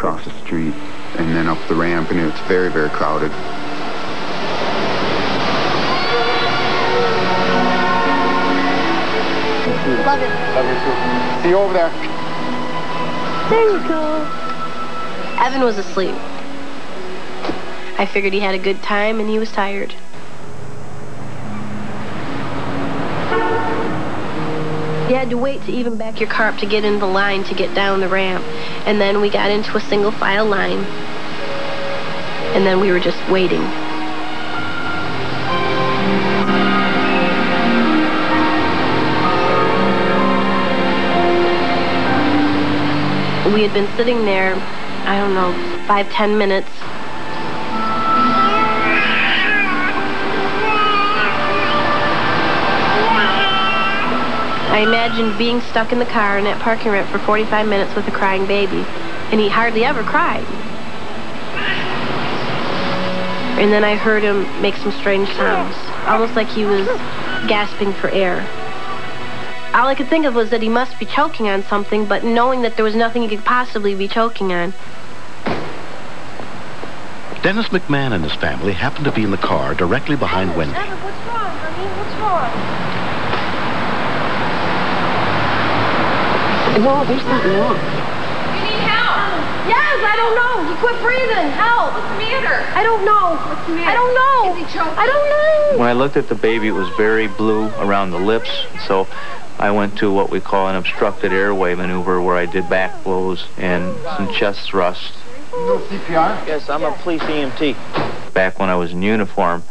across the street and then up the ramp, and it's very, very crowded. Love it. Love you too. See you over there. There you go. Evan was asleep. I figured he had a good time and he was tired. You had to wait to even back your car up to get in the line to get down the ramp. And then we got into a single file line. And then we were just waiting. We had been sitting there, I don't know, 5-10 minutes. I imagined being stuck in the car in that parking ramp for 45 minutes with a crying baby, and he hardly ever cried. And then I heard him make some strange sounds, almost like he was gasping for air. All I could think of was that he must be choking on something, but knowing that there was nothing he could possibly be choking on. Dennis McMahon and his family happened to be in the car directly behind Wendy. Evan, what's wrong, honey? What's wrong? No, there's something wrong. You need help. Yes, I don't know. He quit breathing. Help. What's the matter? I don't know. What's the matter? I don't know. Is he choking? I don't know. When I looked at the baby, it was very blue around the lips, so I went to what we call an obstructed airway maneuver, where I did back blows and some chest thrusts. No CPR? Yes, I'm a police EMT. Back when I was in uniform,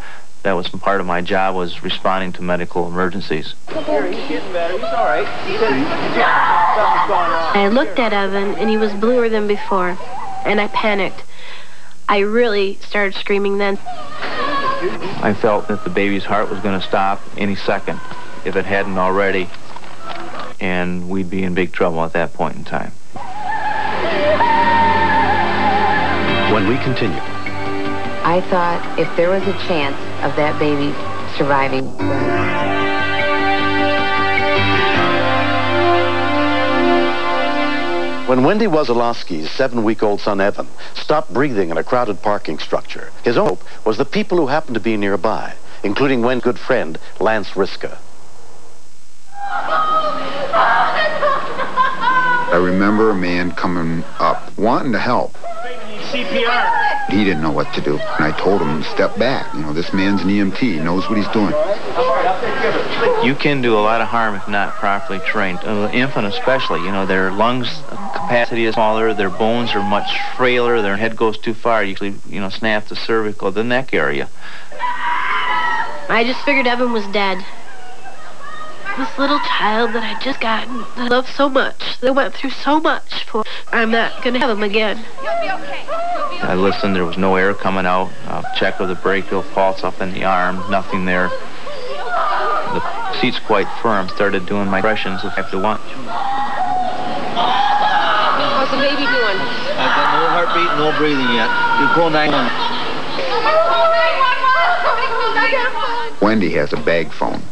that was part of my job, was responding to medical emergencies. Here, he's getting better. He's all right. He said something's going on. I looked at Evan, and he was bluer than before, and I panicked. I really started screaming then. I felt that the baby's heart was going to stop any second, if it hadn't already, and we'd be in big trouble at that point in time. When we continue. I thought if there was a chance of that baby surviving. When Wendy Wazalowski's 7-week-old son Evan stopped breathing in a crowded parking structure, his hope was the people who happened to be nearby, including Wendy's good friend, Lance Riska. I remember a man coming up, wanting to help. CPR. He didn't know what to do, and I told him, step back. You know, this man's an EMT. He knows what he's doing. You can do a lot of harm if not properly trained. Infant especially, you know, their lungs capacity is smaller, their bones are much frailer, their head goes too far, usually, you know, snap the cervical, the neck area. I just figured Evan was dead. This little child that I just gotten, that I love so much, that I went through so much for, I'm not going to have him again. You'll be okay. You'll be okay. I listened, there was no air coming out. Check of the brachial pulse up in the arm, nothing there. The seat's quite firm. Started doing my impressions after lunch. How's the baby doing? I've got no heartbeat, no breathing yet. You call 911. Wendy has a bag phone.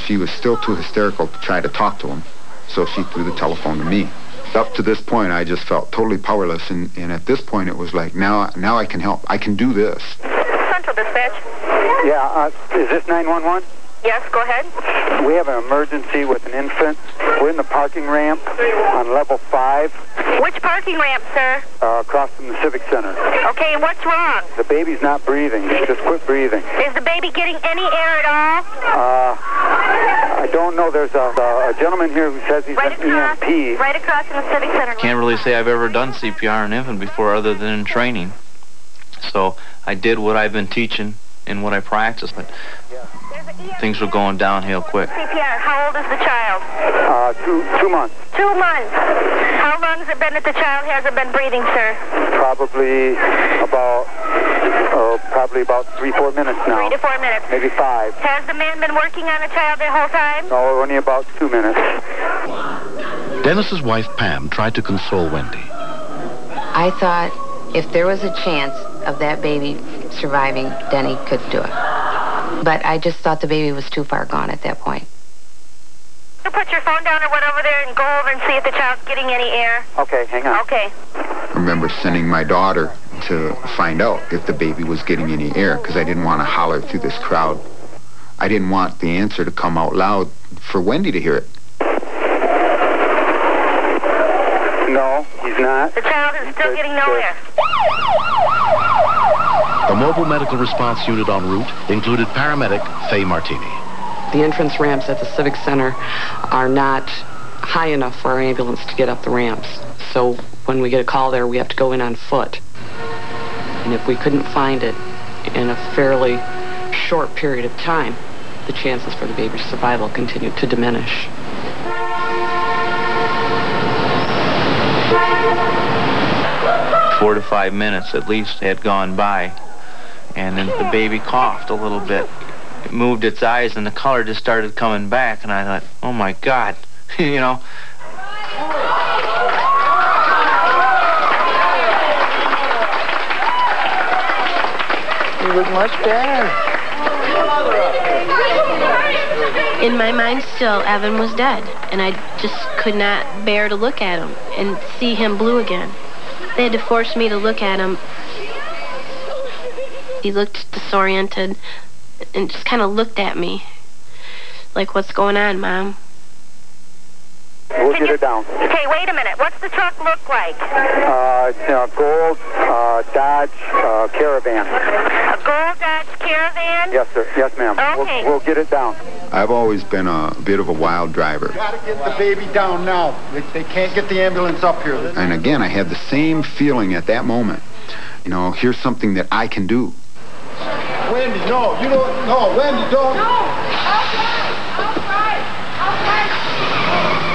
She was still too hysterical to try to talk to him, so she threw the telephone to me. Up to this point, I just felt totally powerless, and at this point, it was like, now I can help. I can do this. Central Dispatch. Yeah, is this 911? Yes, go ahead. We have an emergency with an infant. We're in the parking ramp on level 5. Which parking ramp, sir? Across from the Civic Center. Okay, and what's wrong? The baby's not breathing. Just quit breathing. Is the baby getting any air at all? I don't know. There's a gentleman here who says he's Right an across, EMP. right across from the Civic Center. Can't really say I've ever done CPR on an infant before other than in training. So I did what I've been teaching and what I practiced, but things were going downhill quick. CPR, how old is the child? 2 months. 2 months. How long has it been that the child hasn't been breathing, sir? Probably about 3-4 minutes now. 3 to 4 minutes. Maybe 5. Has the man been working on the child the whole time? No, only about 2 minutes. Dennis's wife Pam tried to console Wendy. I thought if there was a chance of that baby surviving, Denny could do it. But I just thought the baby was too far gone at that point. You put your phone down or went over there and go over and see if the child's getting any air. Okay, hang on. Okay. I remember sending my daughter to find out if the baby was getting any air, because I didn't want to holler through this crowd. I didn't want the answer to come out loud for Wendy to hear it. No, he's not. The child is still getting no air. The mobile medical response unit en route included paramedic Faye Martini. The entrance ramps at the Civic Center are not high enough for our ambulance to get up the ramps. So when we get a call there, we have to go in on foot. And if we couldn't find it in a fairly short period of time, the chances for the baby's survival continued to diminish. Four to 5 minutes at least had gone by, and then the baby coughed a little bit. It moved its eyes, and the color just started coming back, and I thought, oh my God, you know. He was much better. In my mind still, Evan was dead, and I just could not bear to look at him and see him blue again. They had to force me to look at him. He looked disoriented and just kind of looked at me like, what's going on, Mom? We'll get it down. Okay, wait a minute. What's the truck look like? It's a gold Dodge Caravan. A gold Dodge Caravan? Yes, sir. Yes, ma'am. Okay. We'll get it down. I've always been a bit of a wild driver. Gotta get the baby down now. They can't get the ambulance up here. And again, I had the same feeling at that moment. You know, here's something that I can do. Wendy, no, you don't. No, Wendy, don't.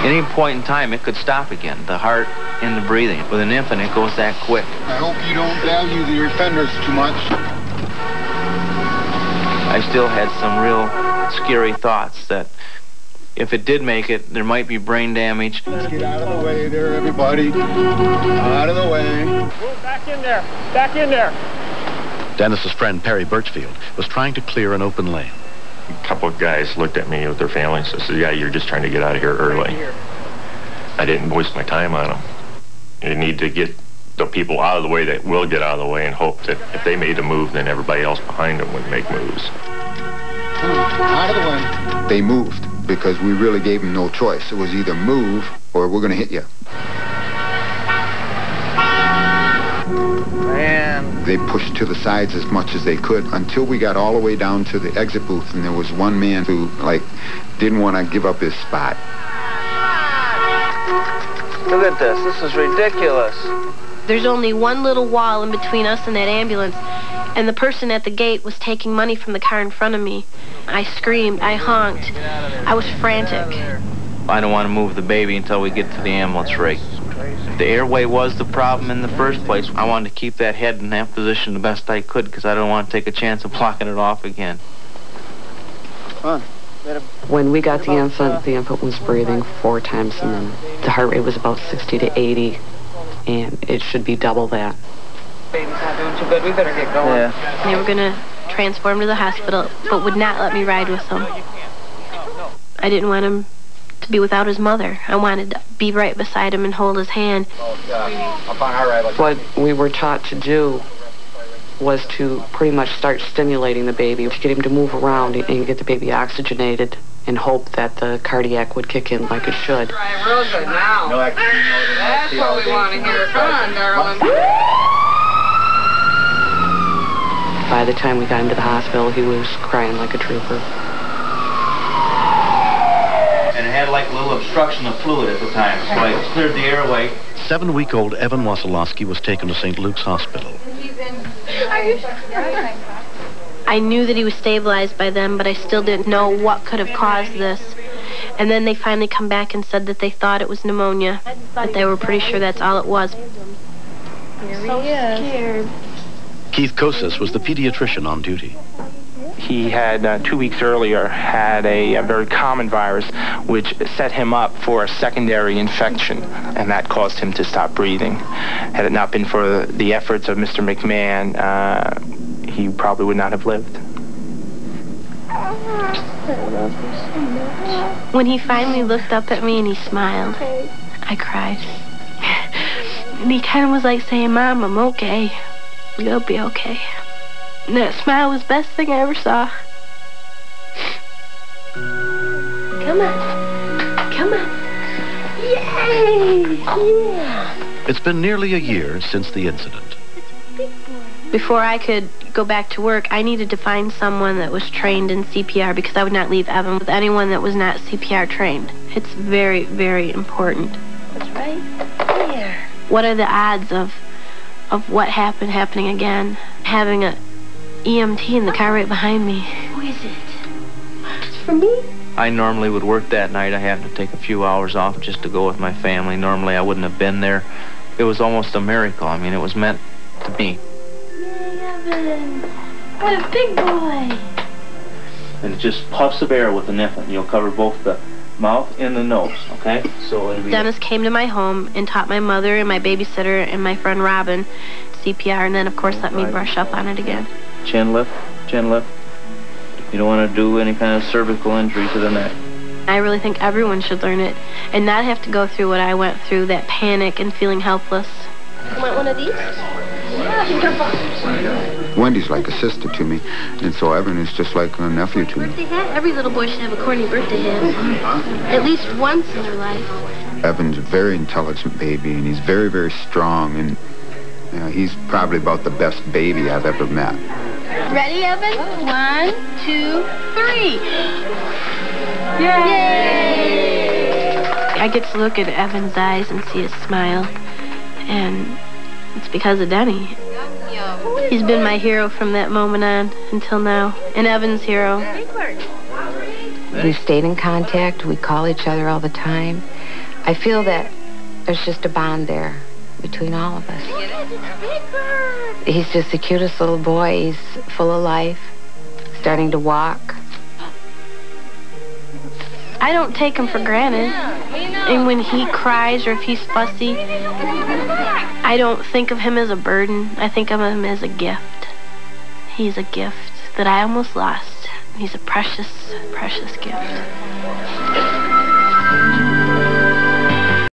Any point in time, it could stop again. The heart and the breathing. With an infant, it goes that quick. I hope you don't value the offenders too much. I still had some real scary thoughts that if it did make it, there might be brain damage. Let's get out of the way there, everybody. Out of the way. Move back in there. Back in there. Dennis's friend Perry Birchfield was trying to clear an open lane. A couple of guys looked at me with their families and said, yeah, you're just trying to get out of here early. I didn't waste my time on them. You need to get the people out of the way that will get out of the way and hope that if they made a move, then everybody else behind them would make moves. Out of the way. They moved because we really gave them no choice. It was either move or we're going to hit you. Man. They pushed to the sides as much as they could until we got all the way down to the exit booth, and there was one man who, didn't want to give up his spot. Look at this. This is ridiculous. There's only one little wall in between us and that ambulance, and the person at the gate was taking money from the car in front of me. I screamed, I honked, I was frantic. I don't want to move the baby until we get to the ambulance rig. The airway was the problem in the first place. I wanted to keep that head in that position the best I could because I don't want to take a chance of blocking it off again. When we got the infant was breathing 4 times a minute. The heart rate was about 60 to 80, and it should be double that. Baby's not doing too good. We better get going. Yeah. They were going to transport him to the hospital, but would not let me ride with him. I didn't want him to be without his mother. I wanted to be right beside him and hold his hand. What we were taught to do was to pretty much start stimulating the baby, to get him to move around and get the baby oxygenated and hope that the cardiac would kick in like it should. Right, real good now. That's what we want to hear. Come on, darling. By the time we got him to the hospital, he was crying like a trooper. And it had like a little obstruction of fluid at the time, so I cleared the airway. 7-week-old Evan Wasilowski was taken to St. Luke's Hospital. I knew that he was stabilized by then, but I still didn't know what could have caused this. And then they finally come back and said that they thought it was pneumonia, but they were pretty sure that's all it was. Here he is. Scared. Keith Kosas was the pediatrician on duty. He had 2 weeks earlier had a very common virus which set him up for a secondary infection, and that caused him to stop breathing. Had it not been for the efforts of Mr. McMahon, he probably would not have lived. I love you so much. When he finally looked up at me and he smiled, I cried. And he kind of was like saying, Mom, I'm okay. You'll be okay. And that smile was the best thing I ever saw. Come on. Come on. Yay! Yeah! It's been nearly a year since the incident. Before I could go back to work, I needed to find someone that was trained in CPR because I would not leave Evan with anyone that was not CPR trained. It's very, very important. It's right here. What are the odds of what happened happening again? Having a EMT in the car right behind me. Who is it? It's for me? I normally would work that night. I happened to take a few hours off just to go with my family. Normally I wouldn't have been there. It was almost a miracle. I mean, it was meant to be. Yay, Evan! What a big boy! And it just puffs of air with an infant. You'll cover both the mouth and the nose, okay? So it'll be... Dennis came to my home and taught my mother and my babysitter and my friend Robin CPR, and then of course let me brush up on it again. Chin lift, chin lift. You don't want to do any kind of cervical injury to the neck. I really think everyone should learn it and not have to go through what I went through, that panic and feeling helpless. You want one of these? Wendy's like a sister to me, and so Evan is just like a nephew to me. Birthday hat? Every little boy should have a corny birthday hat. At least once in their life. Evan's a very intelligent baby, and he's very, very strong, and he's probably about the best baby I've ever met. Ready, Evan? 1, 2, 3. Yay! I get to look at Evan's eyes and see his smile, and it's because of Denny. He's been my hero from that moment on until now, and Evan's hero. We've stayed in contact. We call each other all the time. I feel that there's just a bond there between all of us. He's just the cutest little boy. He's full of life, starting to walk. I don't take him for granted. And when he cries or if he's fussy, I don't think of him as a burden. I think of him as a gift. He's a gift that I almost lost. He's a precious, precious gift.